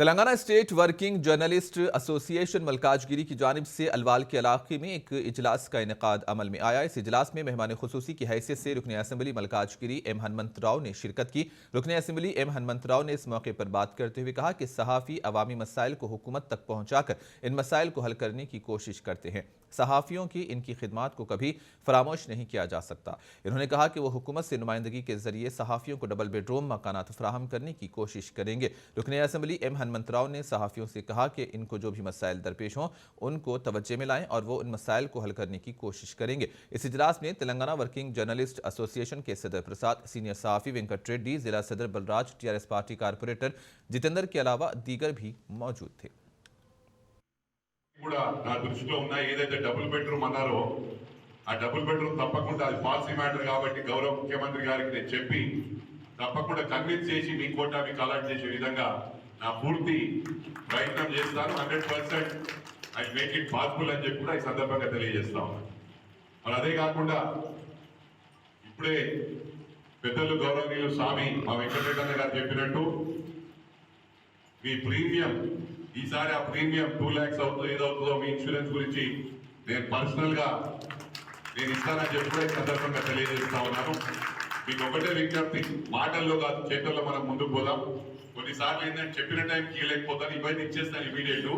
Telangana state working journalist association Malkajgiri की जानिब से अलवाल के इलाके में एक इजलास का इनेकाद अमल में आया। इस इजलास में मेहमान खुसूसी की हैसियत से रुकन असम्बली मलकाजगिरी एम हनुमंत राव ने शिरकत की। रुकन असम्बली एम हनुमंत राव ने इस मौके पर बात करते हुए कहा कि सहाफ़ी अवामी मसाइल को हुकूमत तक पहुँचाकर इन मसाइल को हल करने की कोशिश करते हैं। सहाफ़ियों की इनकी खिदमात को कभी फरामोश नहीं किया जा सकता। इन्होंने कहा कि वो हुकूमत से नुमाइंदगी के जरिए सहाफ़ियों को डबल बेडरूम मकानात फराहम करने की कोशिश करेंगे। रुकन असम्बली एम हनुमंत राव ने सहाफ़ियों से कहा कि इनको जो भी मसाइल दरपेश हों उनको तवज्जो में लाएं और वो उन मसाइल को हल करने की कोशिश करेंगे। इस इजलास में तेलंगाना वर्किंग जर्नलिस्ट एसोसिएशन के सदर प्रसाद, सीनियर सहाफ़ी वेंकट रेड्डी, जिला सदर Balraj, TRS party corporator Jitendra के अलावा दीगर भी मौजूद थे। కూడా నా దృష్టిలో ఉన్న ఏదైతే డబుల్ బెడ్రూమ్ అన్నారో ఆ డబుల్ బెడ్రూమ్ తప్పకుండా అది పాలసీ మ్యాటర్ కాబట్టి గౌరవ ముఖ్యమంత్రి గారికి నేను చెప్పి తప్పకుండా కన్విన్స్ చేసి మీ కోటా మీకు అలాట్ చేసే విధంగా నా పూర్తి ప్రయత్నం చేస్తాను. 100% ఐ మేక్ ఇట్ పాసిబుల్ అని చెప్పి కూడా ఈ సందర్భంగా తెలియజేస్తా ఉన్నాను. మరి అదే కాకుండా ఇప్పుడే పెద్దలు గౌరవనీయులు స్వామి మా వెంకటరెడ్డి గారు చెప్పినట్టు మీ ప్రీమియం ఈసారి ఆ ప్రీమియం 2 lakhs అవుతుందో ఏదవుతుందో మీ ఇన్సూరెన్స్ గురించి నేను పర్సనల్ గా నేను ఇస్తానని చెప్పి సందర్భంగా తెలియజేస్తా ఉన్నాను. మీకు ఒకటే విజ్ఞప్తి, మాటల్లో కాదు చేతుల్లో మనం ముందుకు పోదాం. కొన్నిసార్లు ఏంటంటే చెప్పిన టైంకి ఇవ్వలేకపోతాను, ఇవన్నీ ఇచ్చేస్తాను ఇమీడియట్.